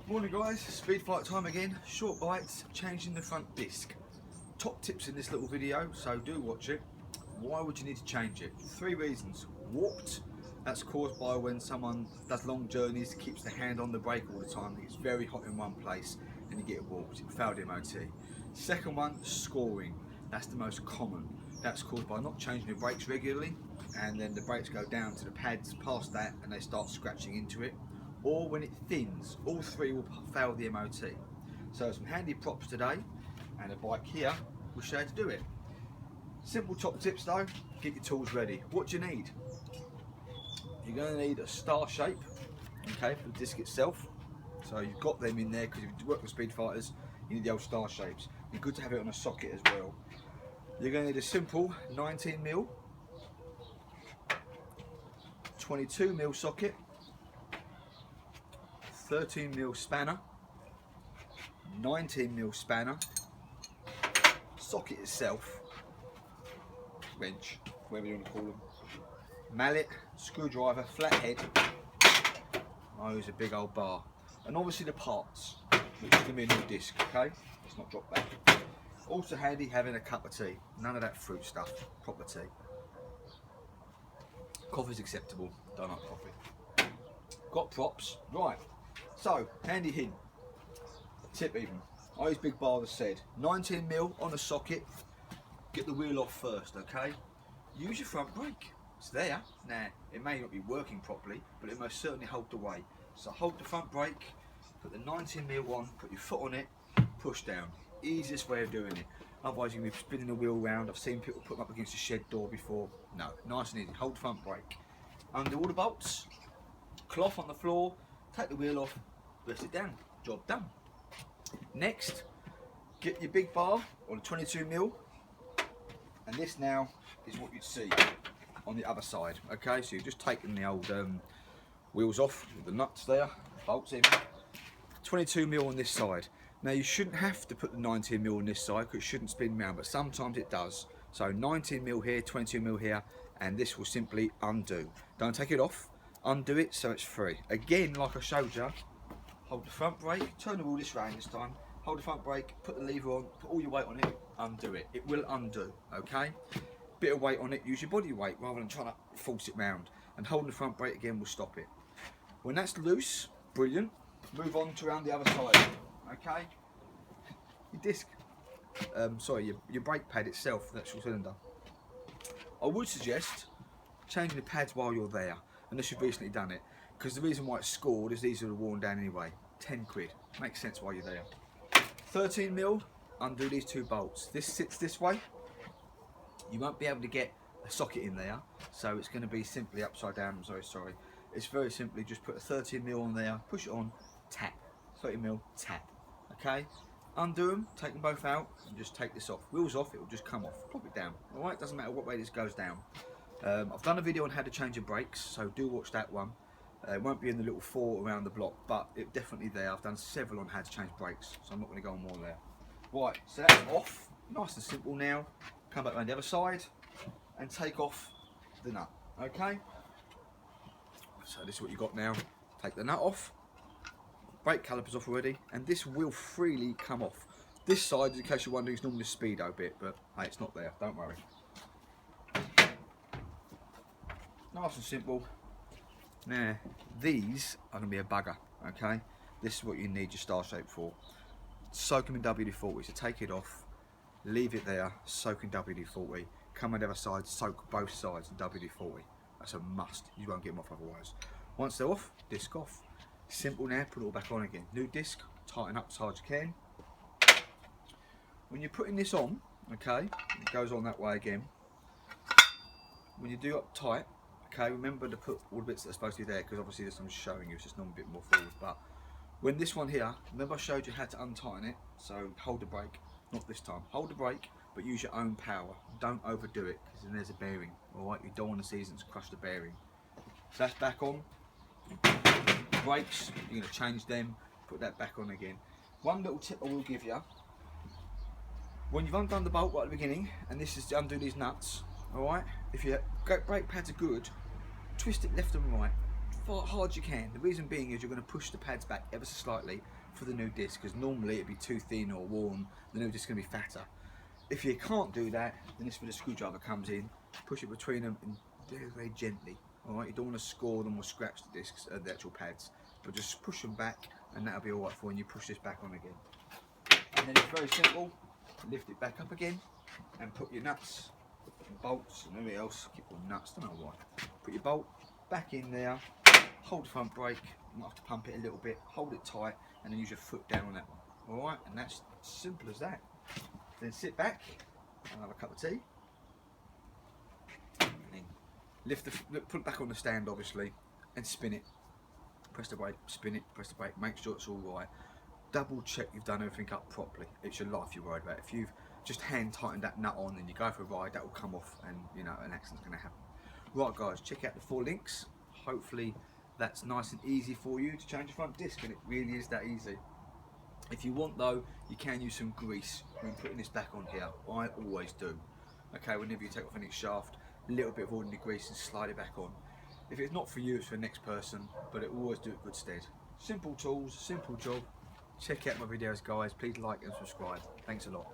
Morning guys, Speedfight time again. Short bites, changing the front disc. Top tips in this little video, so do watch it. Why would you need to change it? 3 reasons. Warped, that's caused by when someone does long journeys, keeps the hand on the brake all the time, it's very hot in one place and you get warped. It failed MOT. Second one, scoring. That's the most common. That's caused by not changing the brakes regularly, and then the brakes go down to the pads past that and they start scratching into it. Or when it thins. All 3 will fail the MOT. So some handy props today and a bike here will show you how to do it. Simple top tips though, get your tools ready. What do you need? You're going to need a star shape, okay, for the disc itself. So you've got them in there because if you work with speed fighters, you need the old star shapes. You're good to have it on a socket as well. You're going to need a simple 19mm, 22mm socket, 13mm spanner, 19mm spanner, socket itself, wrench, whatever you want to call them, mallet, screwdriver, flathead, oh, here's a big old bar, and obviously the parts, which is going to be a new disc, okay? Let's not drop that. Also handy having a cup of tea, none of that fruit stuff, proper tea. Coffee's acceptable, don't like coffee. Got props, right. So, handy hint, tip even, I use big bar as said, 19mm on a socket, get the wheel off first, okay? Use your front brake, it's there. Now, it may not be working properly, but it most certainly hold the weight. So hold the front brake, put the 19mm on, put your foot on it, push down. Easiest way of doing it. Otherwise you're going to be spinning the wheel round. I've seen people put them up against a shed door before. No, nice and easy, hold the front brake. Undo all the bolts, cloth on the floor, take the wheel off, rest it down, job done. Next, get your big bar on a 22mm, and this now is what you'd see on the other side. Okay, so you're just taking the old wheels off with the nuts there, bolts in. 22mm on this side. Now you shouldn't have to put the 19mm on this side because it shouldn't spin round, but sometimes it does. So 19mm here, 22mm here, and this will simply undo. Don't take it off. Undo it so it's free. Again, like I showed you, hold the front brake, turn the wheel this round this time, hold the front brake, put the lever on, put all your weight on it, undo it. It will undo, okay? Bit of weight on it, use your body weight rather than trying to force it round. And holding the front brake again will stop it. When that's loose, brilliant, move on to around the other side, okay? Your disc, sorry, your brake pad itself, the actual cylinder. I would suggest changing the pads while you're there, unless you've recently done it, because the reason why it's scored is these are worn down anyway. 10 quid, makes sense while you're there. 13mm, undo these 2 bolts. This sits this way, you won't be able to get a socket in there, so it's going to be simply upside down. I'm very sorry. It's very simply just put a 13mm on there, push it on, tap, 30mm, tap, okay? Undo them, take them both out, and just take this off. Wheels off, it will just come off. Plop it down, alright? Doesn't matter what way this goes down. I've done a video on how to change your brakes, so do watch that one. It won't be in the little 4 around the block, but it's definitely there. I've done several on how to change brakes, so I'm not going to go on more there. Right, so that's off. Nice and simple now. Come back around the other side and take off the nut, okay? So this is what you got now. Take the nut off. Brake calipers off already, and this will freely come off. This side, in case you're wondering, is normally the speedo bit, but hey, it's not there, don't worry. Nice and simple. Now, these are going to be a bugger, okay? This is what you need your star shape for. Soak them in WD-40, so take it off, leave it there, soak in WD-40, come on the other side, soak both sides in WD-40. That's a must, you won't get them off otherwise. Once they're off, disc off. Simple now, put it all back on again. New disc, tighten up as hard as you can. When you're putting this on, okay, it goes on that way again. When you do up tight, okay, remember to put all the bits that are supposed to be there, because obviously this one's showing you, it's just normally a bit more forward. But when this one here, remember I showed you how to untighten it, so hold the brake, not this time. Hold the brake, but use your own power. Don't overdo it, because then there's a bearing, alright? You don't want the seasons to crush the bearing. So that's back on. Brakes, you're going to change them, put that back on again. One little tip I will give you, when you've undone the bolt right at the beginning, and this is to undo these nuts, alright, if your brake pads are good, twist it left and right, hard as you can. The reason being is you're going to push the pads back ever so slightly for the new disc, because normally it'd be too thin or worn. The new disc is going to be fatter. If you can't do that, then this is where the screwdriver comes in. Push it between them and very, very gently. All right, you don't want to score them or scratch the discs, the actual pads, but just push them back, and that'll be all right for when you push this back on again. And then it's very simple. Lift it back up again, and put your nuts, and bolts, and everything else. Keep all nuts, don't know why. Put your bolt back in there. Hold the front brake. You might have to pump it a little bit. Hold it tight, and then use your foot down on that one. All right, and that's simple as that. Then sit back and have a cup of tea. And then put it back on the stand, obviously, and spin it. Press the brake, spin it, press the brake. Make sure it's all right. Double check you've done everything up properly. It's your life you're worried about. If you've just hand tightened that nut on and you go for a ride, that will come off, and you know an accident's going to happen. Right, guys, check out the 4 links. Hopefully that's nice and easy for you to change your front disc, and it really is that easy. If you want though, you can use some grease when putting this back on here. I always do. Okay, whenever you take off any shaft, a little bit of ordinary grease and slide it back on. If it's not for you, it's for the next person, but it will always do it good stead. Simple tools, simple job. Check out my videos, guys. Please like and subscribe. Thanks a lot.